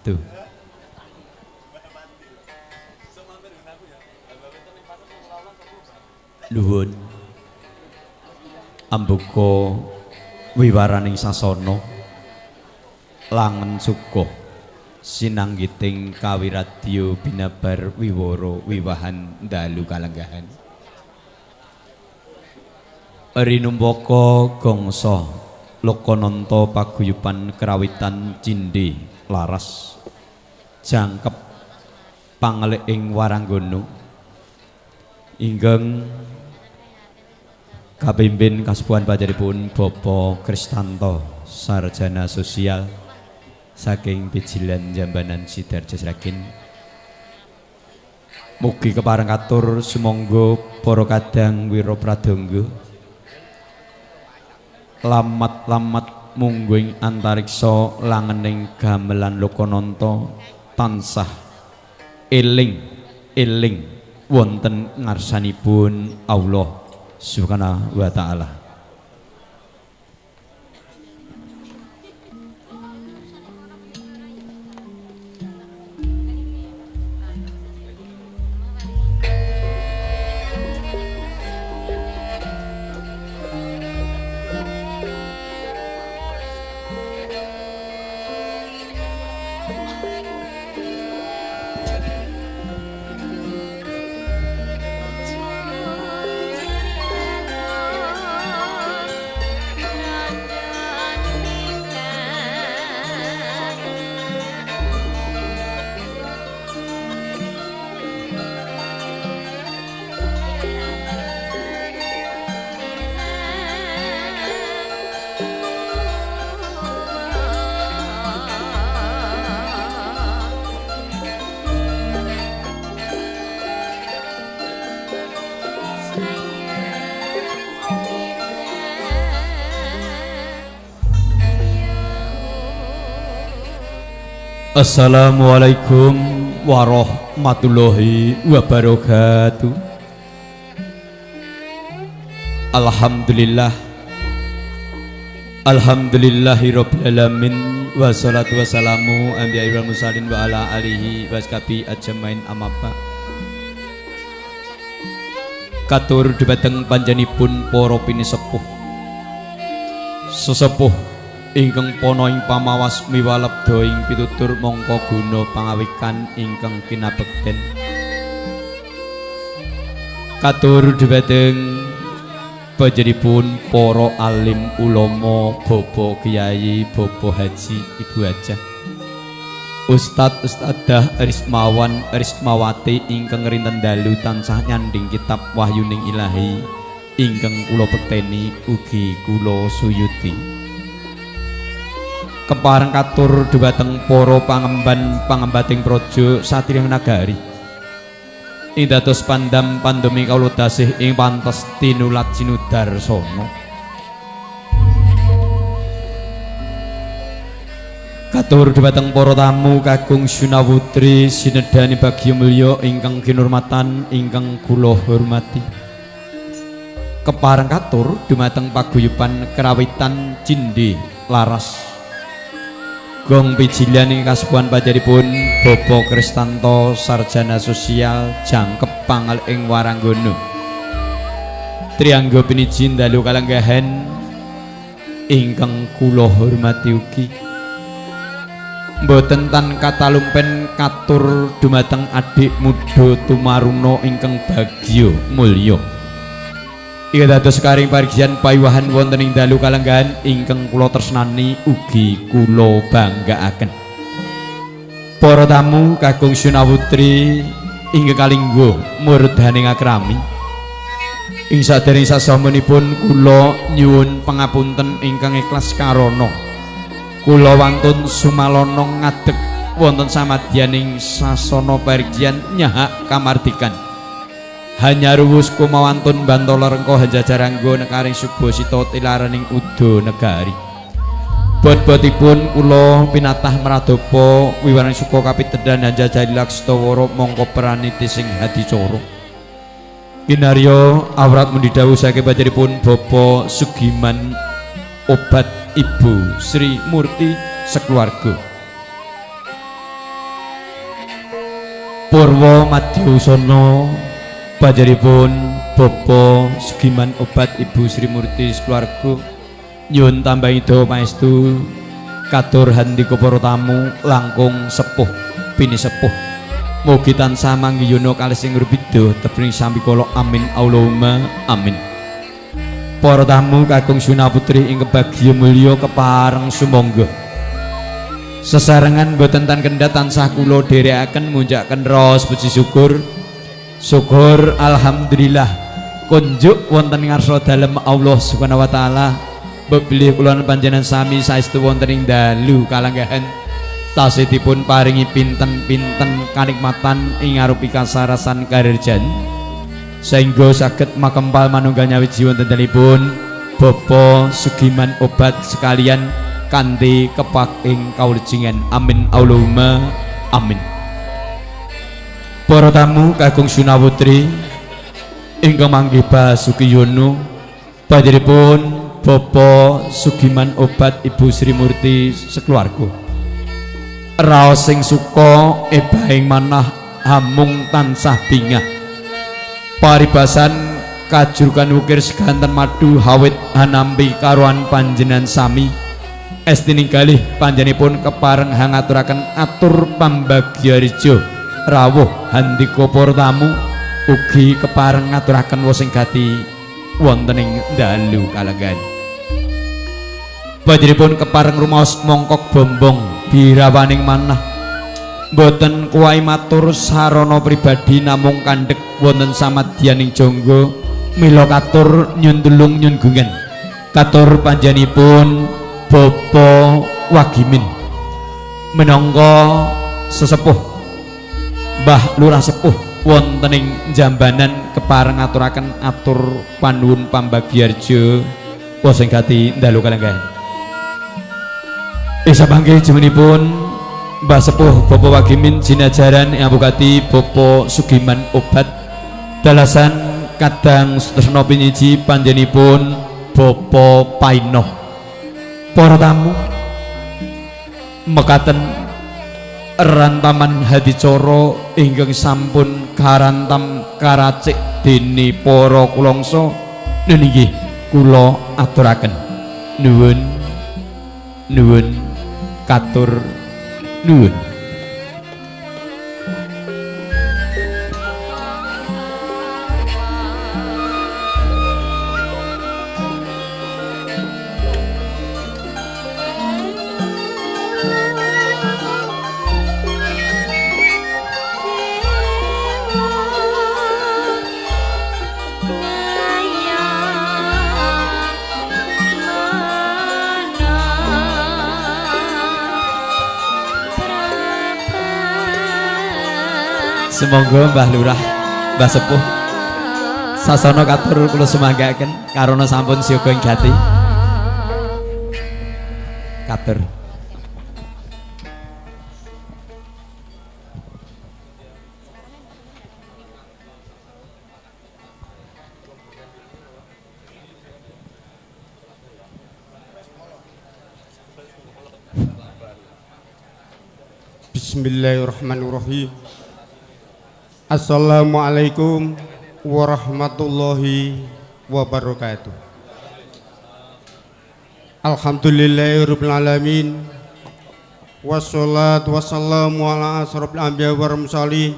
wabarakatuh. Nuwun ambuka wiwaraning sasana langen sukuh sinanggiting kawiradya binabar wiworo wiwahan dalu kalenggahan rinumpaka gangsa lokananta paguyuban kerawitan cindhe laras jangkep pangelik ing waranggana inggeng kapimpin kasepuhan panjenenganipun Bapak Kristanto sarjana sosial saking Pijilan Jambanan Sidarjo Sragen. Mugi kepareng katur sumangga para kadang wira pradangga lamat-lamat mungguing antariksa langening gamelan lokananta tansah eling wonten ngarsanipun Allah Subhanahu wa ta'ala. Assalamualaikum warahmatullahi wabarakatuh. Alhamdulillah Alhamdulillahirabbil alamin wassalatu wassalamu anbiya'i wal mursalin wa ala alihi waskabi ajmain amapa. Katur dhumateng panjenenganipun para pinisepuh sesepuh ingkang pono ing pamawas miwalebda ing pitutur mangka guna pangawikan ingkang kinabekten. Katur dhumateng panjenenganipun para alim ulama, bapak kiai, bapak haji, ibu hajah, ustad ustadah, rismawan rismawati ingkang rinten dalu tansah nyanding kitab wahyuning ilahi ingkang kula bekteni ugi kula suyuti. Kepareng katur dhumateng para pangembating praja satriya nagari ing dados pandam pandemi kawula tasih ing pantes tinulat sinudarsana. Katur dhumateng para tamu kagung sunawutri sinedhani bagya mulya ingkang kinurmatan ingkang kula hormati. Kepareng katur dhumateng paguyuban kerawitan cindhe laras gong pijilan ing kasepuhan panjenenganipun Bapak Kristanto sarjana sosial jangkep pangelik ing waranggana triangga piniji dalu kalenggahan ingkang kula hormati ugi mboten tan katalumpen katur dumateng adik muda tumaruna ingkang bagya mulya. Ing dados karing parigian payuwahan wonten ing dalu kalenggahan ingkang kula tresnani ugi kula banggaaken. Para tamu kagung sunawutri inggih kalingga murdhaning akrami. Ing sadèrèng sasampunipun kula nyuwun pangapunten ingkang ikhlas karana kula wantun sumalana ngadeg wonten samadyaning sasana parigian nyahak kamardikan. Hanya ruwus kumawantun bantala rengko hanjajarangga nekaring subasita tilaraning uda negari. Bot-botipun kula pinatah mradapa wiwaraning suka kapitedhan hanjajari lakstawara mangka praniti sing hadicara. Kinarya awrat mundi dawuh saking panjenenganipun Bapak Sugiman Obat Ibu Sri Murti sekeluarga. Purwa Madyausana panjenenganipun Bapa Sugiman Obat Ibu Sri Murti keluarga nyuwun tambahi dawa paestu katur handika para tamu langkung sepuh bini sepuh mugi tansah manggiyana kalih sing ngrupida tebing sampikala amin Allahumma amin. Para tamu kakung Suna Putri ing kebagya mulya kepareng sumangga sesarengan boten tan kendhat tansah kula dherekaken munjakaken raos puji syukur alhamdulillah kunjuk wonten ing ngarsa dalem Allah Subhanahu wa taala bebilih kula panjenengan sami saestu wonten ing dalu kalanggahan tasihipun paringi pinten-pinten kanikmatan ing arupi kasarasan karirjan sehingga saged makempal manunggal nyawiji wonten dalipun Bapa Sugiman Obat sekalian kanthi kepak ing kaulejingan amin Allahumma amin. Para tamu kakung Suna Putri ingkang manggih Basukiyono panjenenganipun Bapa Sugiman Obat Ibu Sri Murti sekeluarga raos sing suka ebahing manah hamung tansah bingah paribasan kajurkan ukir seganten madu hawit hanampi karuan panjenengan sami estining kalih panjenenganipun kepareng hangaturaken atur pambagya reja rawuh handika para tamu ugi kepareng ngaturaken wosing gati wonten ing dalu kalanggan panjenenganipun kepareng rumaos mongkok bombong birawaning manah boten kuwai matur sarana pribadi namung kandhek wonten samadyaning jangga mila katur nyun tulung nyun gungan katur panjenenganipun Bapa Wagimin minangka sesepuh Mbah Lurah sepuh wonten ing Jambanan kepareng ngaturaken atur panuwun pambagyarja wosing gati dalu kalenggahan. Isa panggih jumenipun Mbah Sepuh Bapa Wagimin jinajaran ing abukati Bapa Sugiman Obat dalasan kadang sutresna piniji panjenenganipun Bapa Painoh. Para tamu mekaten rantaman hadicara ingkang sampun karantam karacik dene para kulangsa nggih kula aturaken nuwun katur nuwun. Semoga Mbah Lurah, Mbah Sepuh sasana katur kula sumanggaken karana sampun siaga ing gati. Katur. Bismillahirrahmanirrahim. Assalamualaikum warahmatullahi wabarakatuh. Alhamdulillahirabbil alamin. Wassalatu wassalamu ala asrofil anbiya wal mursalin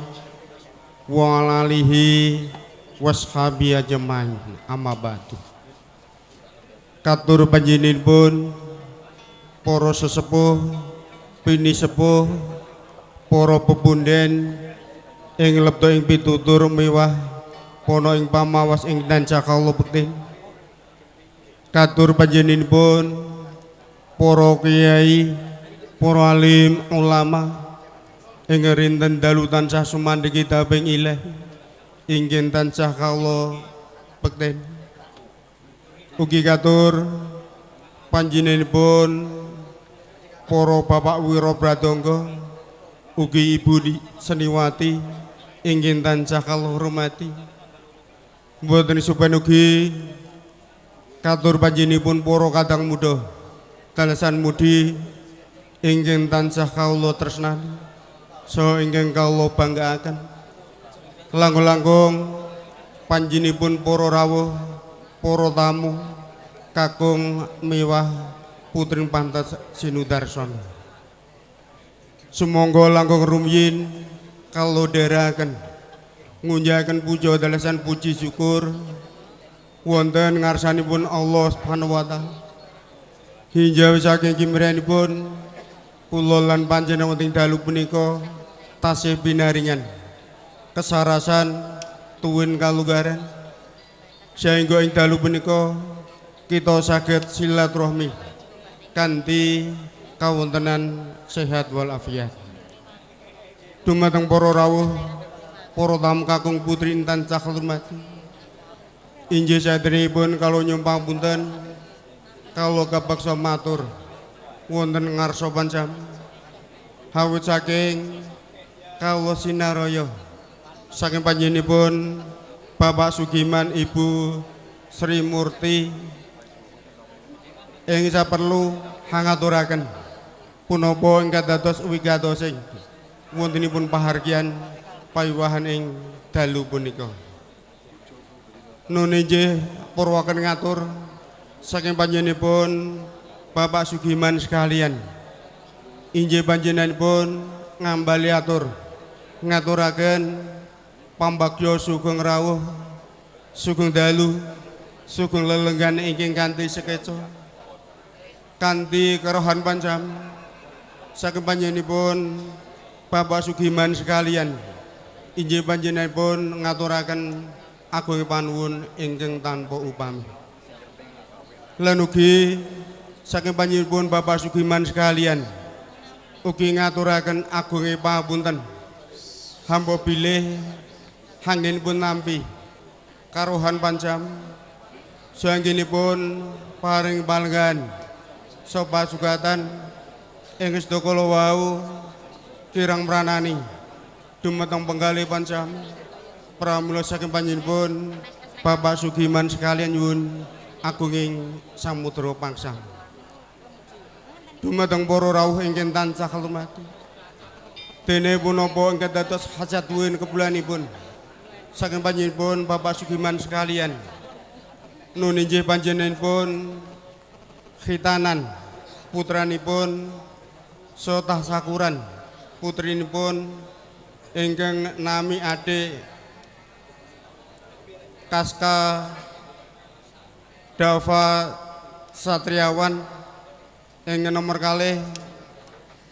wa ala alihi washabihi ajmain. Amma ba'du. Katur panjenenganipun para sesepuh, pini sepuh, para pepunden ing lebto ing pitutur miwah pono ing pamawas ing dancakallah bekti katur panjenenganipun para kiai para alim ulama ing rinten dalu tansah sumandhing kitabing ilahi inggih tansah kawula bekti ugi katur panjenenganipun para bapak wira pradangga ugi ibu Seniwati ingin tansah kawula hormati mboten supen ugi katur panjenenganipun para kadang muda dalasan mudi ingin tansah kawula tresnani so ingkang kawula banggaaken langkung-langkung panjenipun para rawuh para tamu kakung miwah putri pantas Sinudarsana sumangga langkung rumiyin kalodheraken ngunjahaken puja dalasan puji syukur wonten ngarsanipun Allah Subhanahu wa taala hinjau saking kimrenipun kula lan panjenengan wonten dalu punika tasih binaringan kesarasan tuwin kalugaran sehingga ing dalu punika kita saged silaturahmi kanthi kawontenan sehat walafiat. Dumateng para rawuh para tamu kakung putri intan cah hormati inggih saderengipun kula nyumpang punten kula kapeksa matur wonten ngarsa pancam hawit saking kawula sinaraya saking panjenenganipun Bapak Sugiman Ibu Sri Murti ing saperlu hangaturaken punapa ingkang dados wigatosing wontenipun pahargyan pawiwahan ing dalu punika. Nun inggih purwaken ngatur saking panjenenganipun Bapak Sugiman sekalian inggih panjenenganipun ngambali atur ngaturaken pambagya sugeng rawuh sugeng dalu sugeng lelenggan ingkang kanthi sekeca kanthi kerohan pancam saking panjenenganipun Bapak Sugiman sekalian inggih panjenenganipun ngaturaken agung panuwun ingkang tanpa upami lan ugi saking panjenenganipun Bapak Sugiman sekalian ugi ngaturaken agung pamunten hamba bilih anggenipun nampi karohan pancam sanggenipun paring palenggan sopa sugatan ing sedaya wau kirang pranani dumateng penggalih pancam pramila saking panjenenganipun Bapak Sugiman sekalian nyuwun agunging samudra pangsam dumateng para rawuh ingkang tansah hormati dene punapa ingkang dados hajat duwin kebulanipun saking panjenenganipun Bapak Sugiman sekalian nun inggih panjenenganipun khitanan putranipun Sotah Sakuran putrinipun ingkang nami adik Kaska Dava Satriawan ing nomor kalih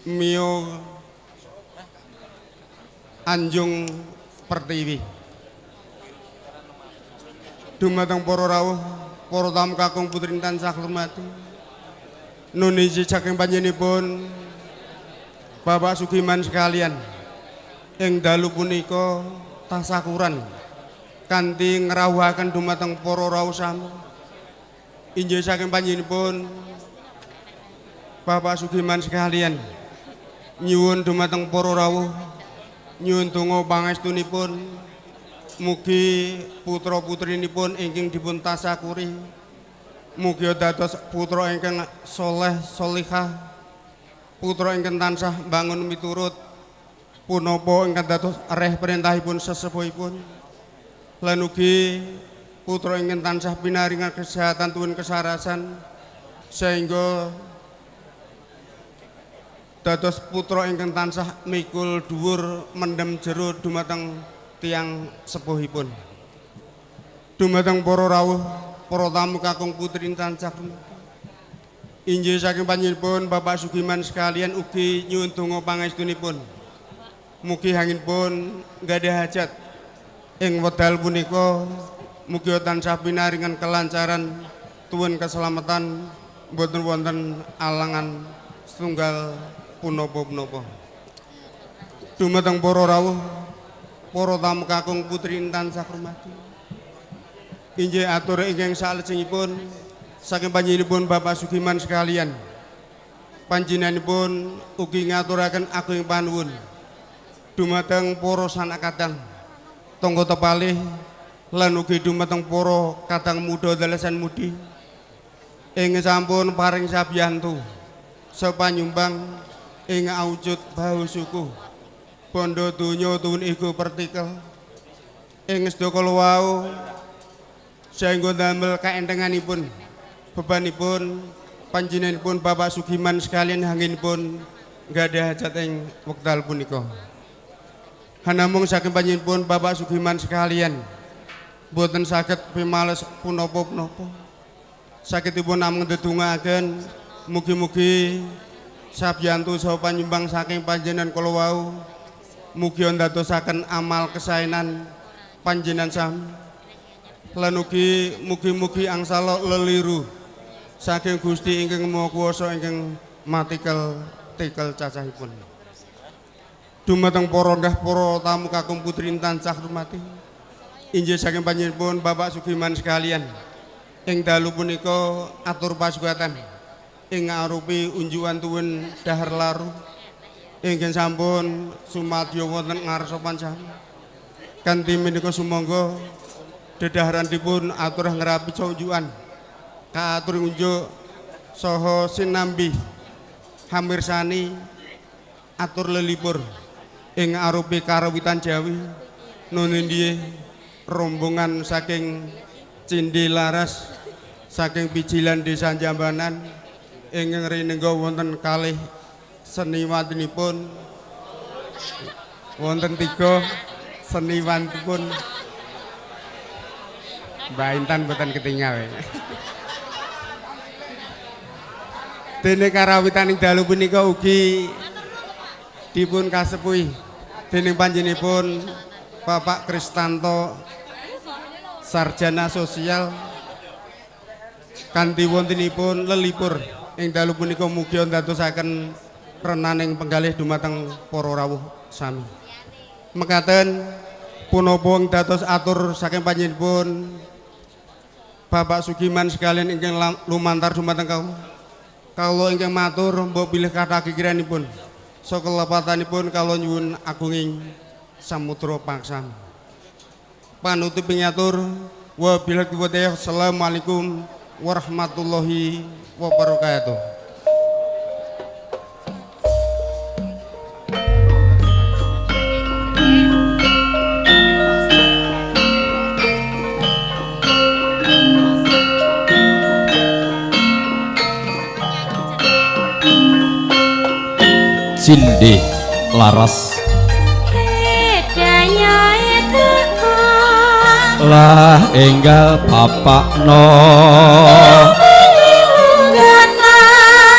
Mio Anjung Pertiwi. Dumateng para rawuh para tamu kakung putri tansah hormati nun inggih saking panjenenganipun Bapak Sugiman sekalian ing dalu punika tasakuran kanthi ngrawuhaken dumateng para rawuh sami inggih saking panjenenganipun Bapak Sugiman sekalian nyuwun dumateng para rawuh nyuwun donga pangestunipun mugi putra putrinipun ingkang dipun tasakuri mugi dados putra ingkang soleh solihah putra ingkang tansah bangun miturut punapa ingkang dados reh perintahipun sesepuhipun lan ugi putra ingkang tansah pinaringan kesehatan tuwin kesarasan sehingga dados putra ingkang tansah mikul dhuwur mendem jero dumateng tiang sepuhipun dumateng para rawuh para tamu kakung putri tansah inggih saking panjenenganipun Bapak Sugiman sekalian ugi nyuwun donga pangestunipun mugi anggenipun gadhah hajat ing wedal punika mugi tansah pinaringan kelancaran tuwin keselamatan boten wonten alangan setunggal punapa-punapa dumateng para rawuh para tamu kakung putri tansah hormati inggih atur ingkang salajengipun saking panjenenganipun Bapak Sugiman sekalian panjenenganipun ugi ngaturaken agung panuwun dumateng para sanak kadang tangga tepalih lan ugi dumateng para kadang muda dalasan mudi ing sampun paring sabiyantu sapanyumbang ing awujud bahu suku bondo donya tuwun iku partikel ing sedaya wau saengga damel kaentenganipun bebanipun panjenenganipun Bapak Sugiman sekalian hanginipun nggadhah hajat ing wekdal punika. Hanamung saking panjenenganipun Bapak Sugiman sekalian boten saged pimales punapa-punapa. Sagedipun namung ndedongaken mugi-mugi sabyantu saha panyumbang saking panjenengan kala wau mugi ndadosaken amal kesaenan panjenengan sami. Lan ugi mugi-mugi angsal leliru saking Gusti ingkang Maha Kuwasa ingkang matikel tikel cacahipun. Dumateng para nggah para tamu kakung putri tansah rumati. Inggih saking panjenenganipun Bapak Sugiman sekalian. Ing dalu punika atur pasugatan ing arupi unjukan tuwun dahar laru ingkang sampun sumadya wonten ngarsa pancami. Kanthi menika sumangga dedaharandipun atur ngrapi unjukan kaatur unjuk saha sinambi hamirsani atur lelipur ing arupi karawitan Jawi nunindie rombongan saking Cindi Laras saking Pijilan Desa Jambanan ingkang rinengga wonten kalih seniwanipun wonten 3 seniwanipun Mbak Intan boten ketinggal. Dene karawitan ing dalu punika ugi dipun kasepuhi dening panjenenganipun Bapak Kristanto Sarjana Sosial kanthi wontenipun lelipur ing dalu punika mugi ndadosaken renaning penggalih dumateng para rawuh sami. Mekaten punapa dados atur saking panjenenganipun Bapak Sugiman sekalian ingkang lumantar dumateng kawula ingkang matur mbok bilih kathah kikiranipun saka lepatanipun kawula nyuwun agunging samudra paksam. Panutup pingatur wabillahi taufiq. Assalamualaikum warahmatullahi wabarakatuh. Cindi Laras lah enggal bapakno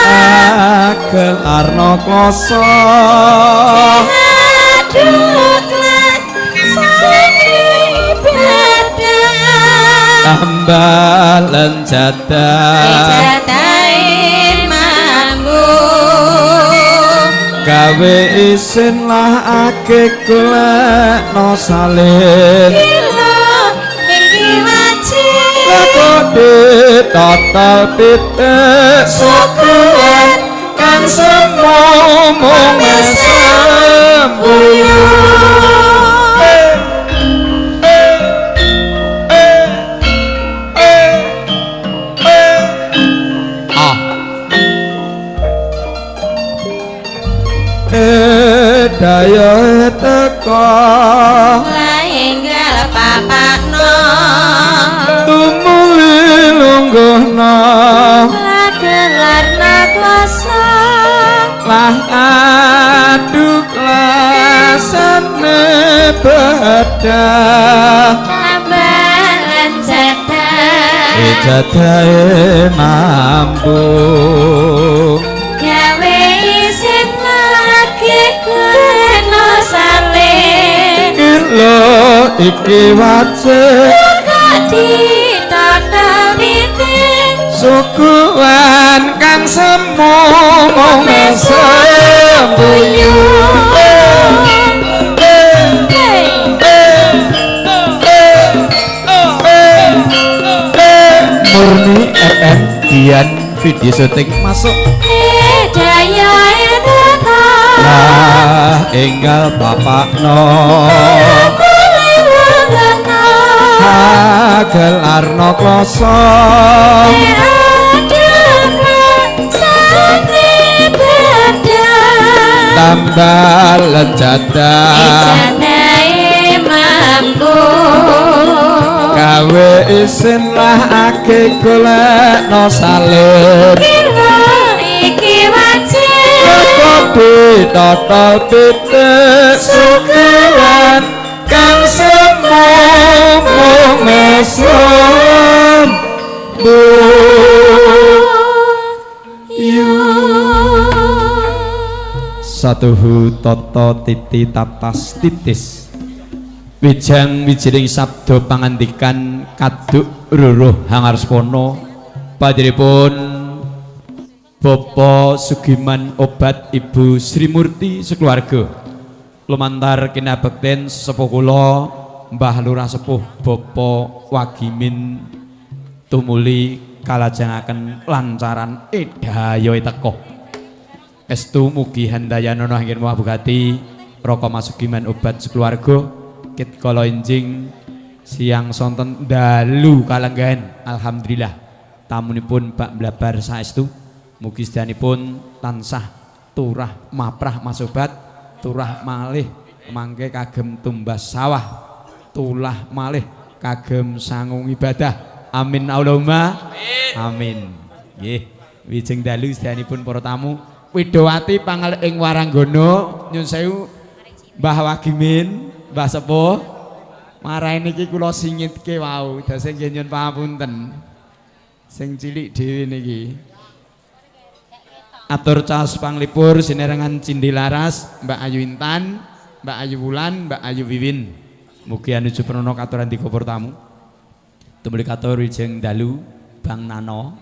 agel arno kloso tambalan jadah gawe isin lah ake kulek no salin kode total titik sukuan kan semua daya teko laenggal papakno tumuli lungguhno lagelarna kloso lah aduk lasane badah tambalan jadah jadahe nambung gawe isin lagi kena salin kilo iki wajah ditata titik sukuan kang semu sembuyu Murni RN Dian video syuting masuk daya etata lah enggal bapakno agel arno kloso tambal jadah jadahe mampu gawe isin lah ake golekno salin iki wajib kopi total pitik syukuran kang semu mesum bu satuhu toto titi tatas titis wijang wijining sabdo pangandikan kaduk ruruh hangarspono panjenenganipun Bapak Sugiman Obat Ibu Sri Murti sekeluarga lumantar kinabekten sesepuh kula Mbah Lurah Sepuh Bapak Wagimin tumuli kalajengaken lancaran edaya teko estu mugi handayana anggen moh bugati Raka Masugiman Obat sekeluarga kit kala enjing siang sonten dalu kalenggahan alhamdulillah tamunipun bak blabar saestu mugi sedanipun tansah turah maprah masobat turah malih mangke kagem tumbas sawah tulah malih kagem sangung ibadah amin Allahumma amin nggih wijeng dalu sedanipun para tamu Widowati pangal ing Waranggono nyun sewu Mbah Wagimin Mbah Sepuh marahi niki kula singitke wau dase nggih nyun pangapunten sing cilik dhewe niki atur caos panglipur sinerangan Cindi Laras Mbak Ayu Intan Mbak Ayu Wulan Mbak Ayu Wiwin mugi anuju prana katuran dikopor tamu tumuli katur wijeng dalu Bang Nano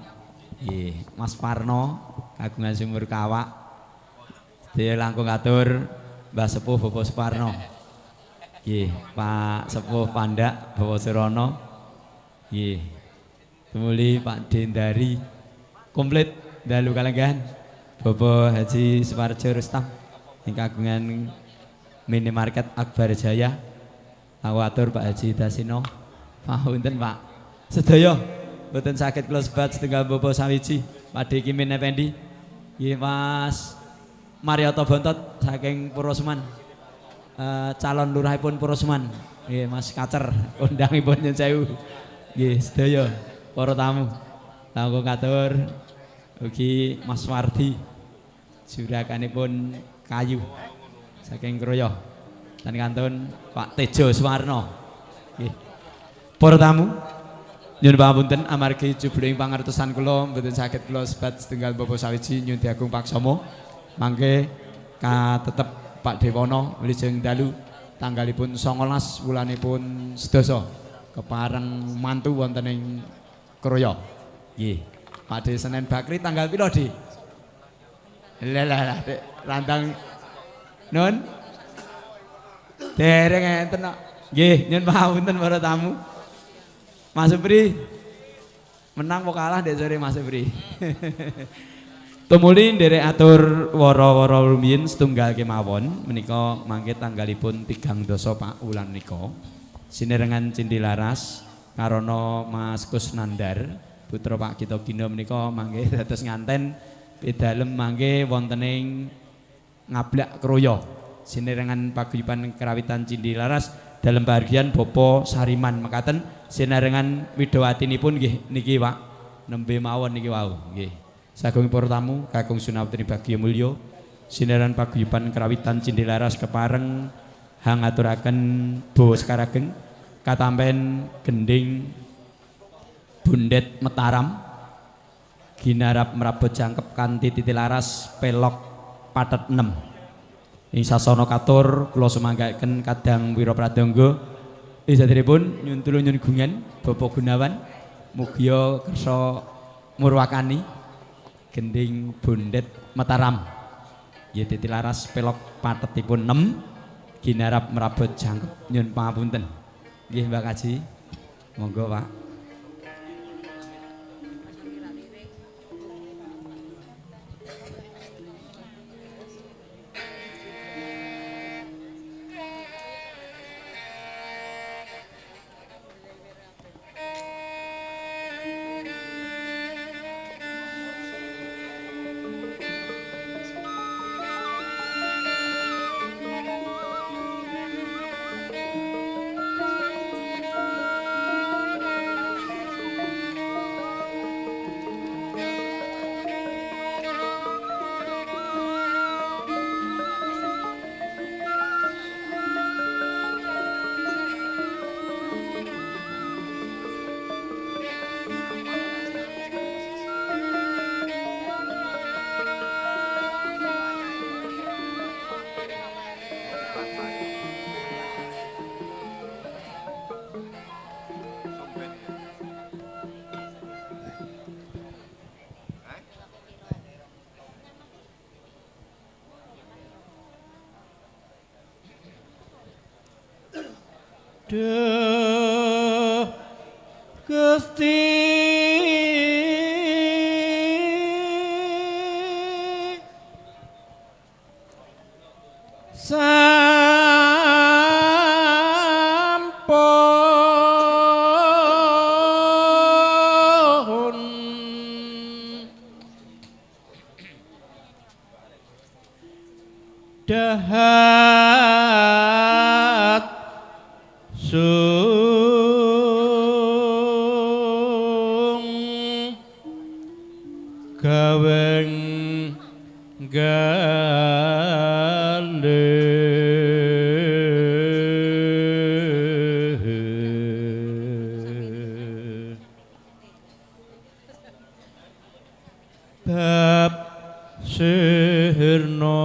nggih Mas Parno kagungan sumur kawak sedaya langkung katur Mbah Sepuh Bapak Suparno nggih Pak Sepuh Pandak Bapak Surono nggih tumuli Pak Dendari komplit dalu kalenggahan Bapak Haji Suparjo Rustam ing kagungan minimarket Akbar Jaya atur Pak Haji Dasino pamunten Pak sedaya mboten saged kula sebat setunggal Bapak sawiji Pak Kimin Effendi nggih Mas Marioto Bontot saking Purwosuman calon lurahipun Purwosuman nggih Mas Kacer undangipun nyun sewu nggih sedaya para tamu langkung katur ugi Mas Wardi juraganipun kayu saking Kroyo dan kantun Pak Tejo Suwarno nggih para tamu nyun pangapunten amargi jubling pangertosan kula mboten saged kula sebat setunggal Bapak sawiji nyun Agung Paksama mangke katetep Pak Dewono wilujeng dalu tanggalipun 19 wulanipun sedasa kepareng mantu wonten ing Kroya nggih Pak De Senen Bakri tanggal pira Di lah Dek randang nun dereng enten kok nggih nyun pangapunten para tamu Mas Supri menang mau kalah dek sore Mas Supri tumuli nderek atur wara-wara rumiyin setunggal kemawon menika mangke tanggalipun 3 Pak wulan menika sinerengan Cindi Laras karono Mas Kusnandar putra Pak Gito Gino menika mangke dados nganten pidalem mangke wonten ing Ngablak Kroya sinerengan paguyuban kerawitan Cindi Laras dalam bagian Bopo Sariman mekaten sinarengan widawatinipun nggih niki Pak nembe mawon niki wau nggih sagung para tamu kakung sunawtri bagya mulya sinaran paguyuban kerawitan Cindi Laras kepareng hangaturaken bawa sekarageng katampen gending bundet Mataram ginarap merabot jangkep kanthi titi laras pelok patet 6 ing sasana katur kula sumanggaken kadang wira pradangga isadheripun nyun tulung nyun gungan Bapak Gunawan mugi kersa murwakani gending bundet Mataram nggih titi laras pelok patetipun 6 ginarap merabot jangkep nyun pangapunten nggih Mbak Kaji monggo Pak Duh Gusti sampun dahat sung gaweng galih bab sirna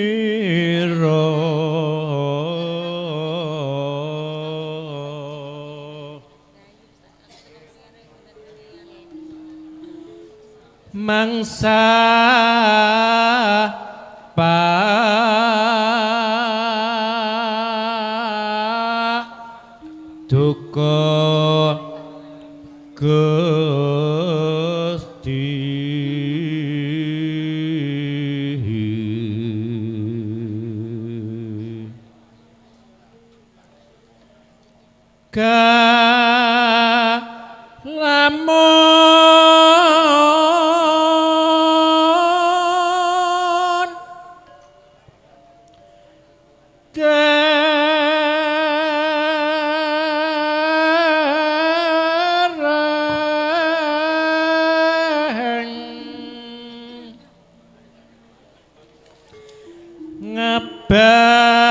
nira mangsa duka Gusti lamun dereng ngabar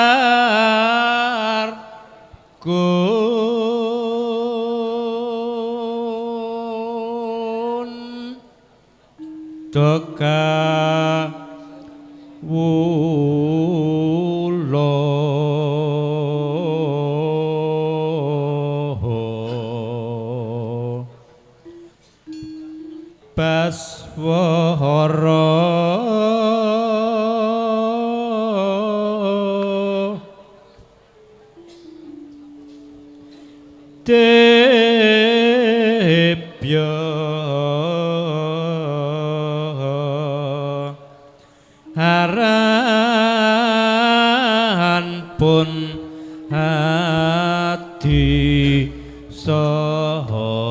kun toka wulo baswara debya haran pun hati sahara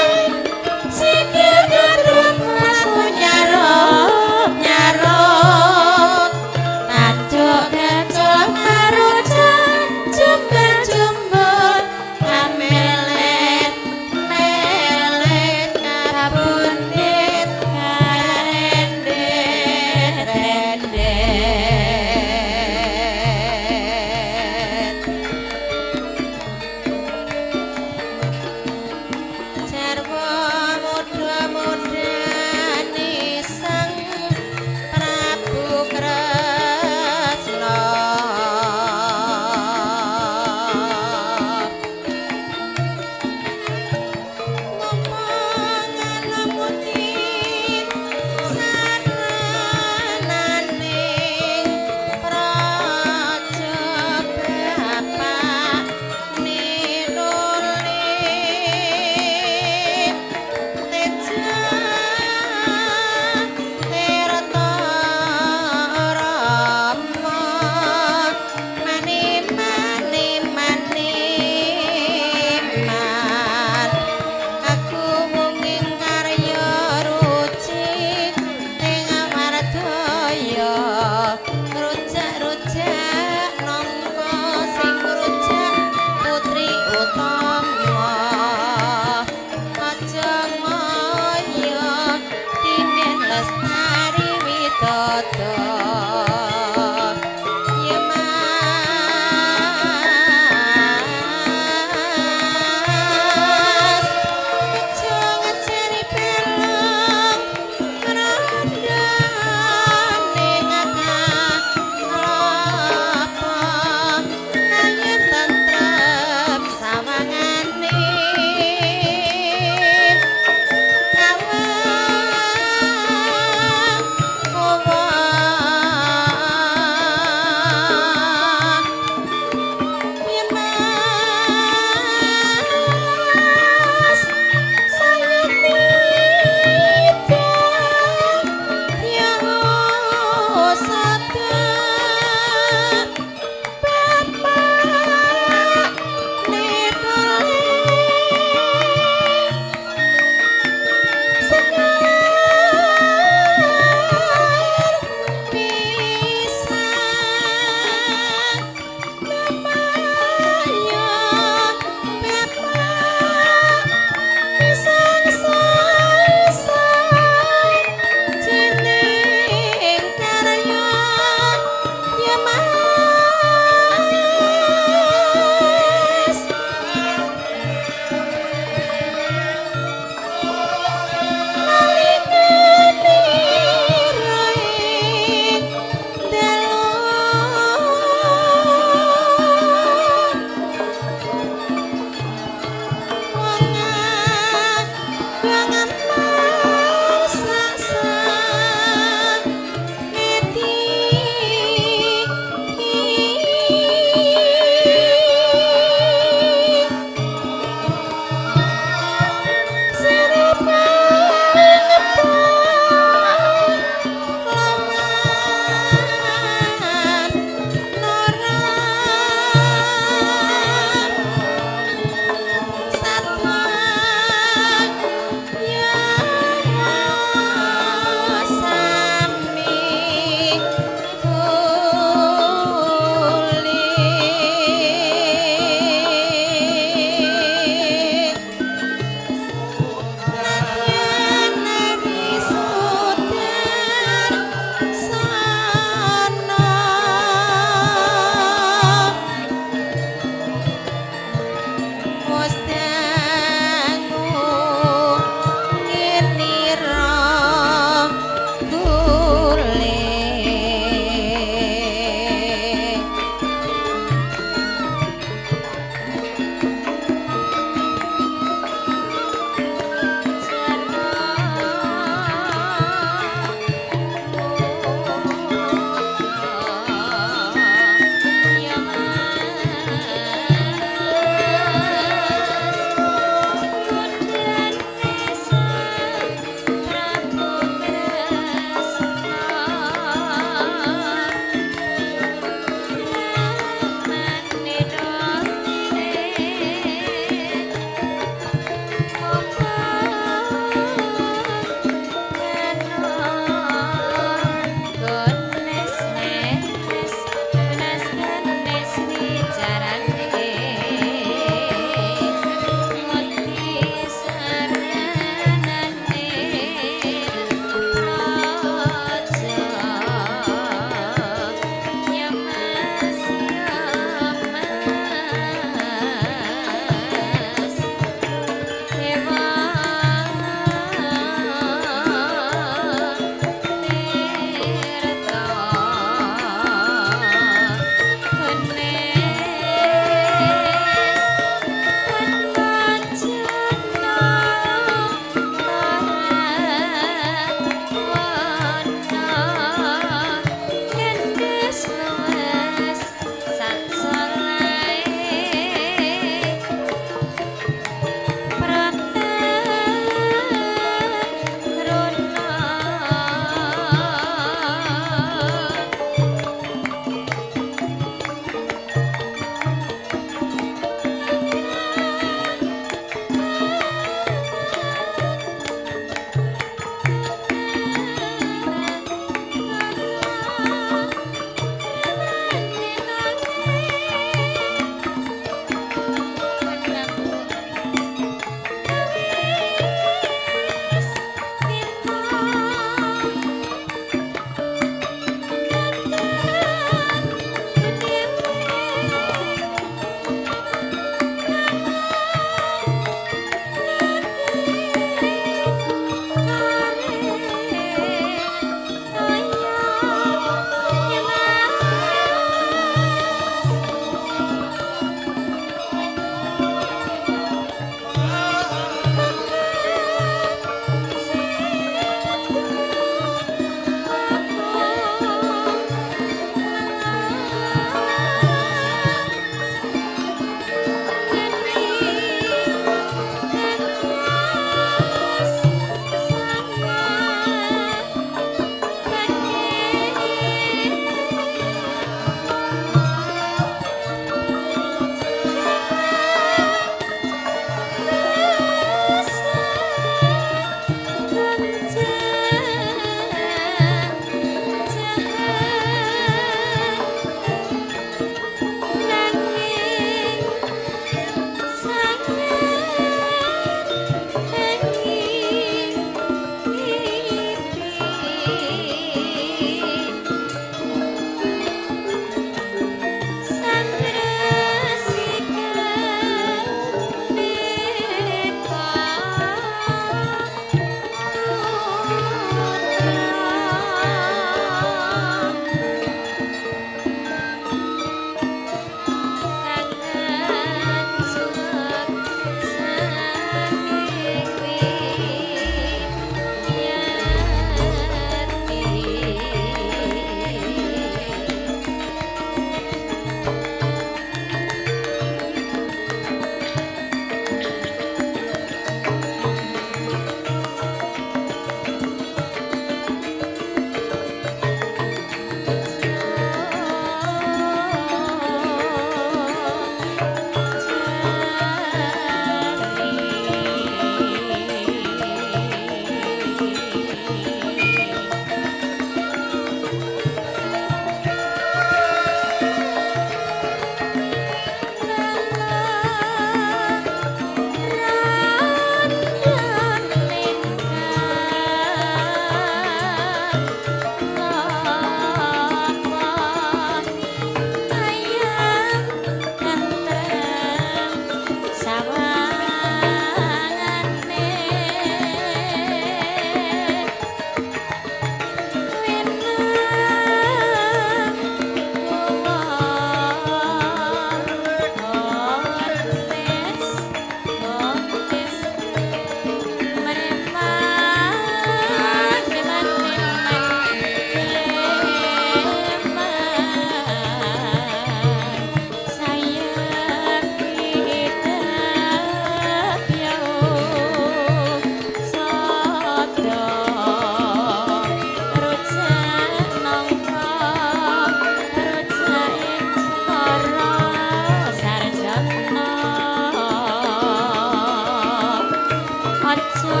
maca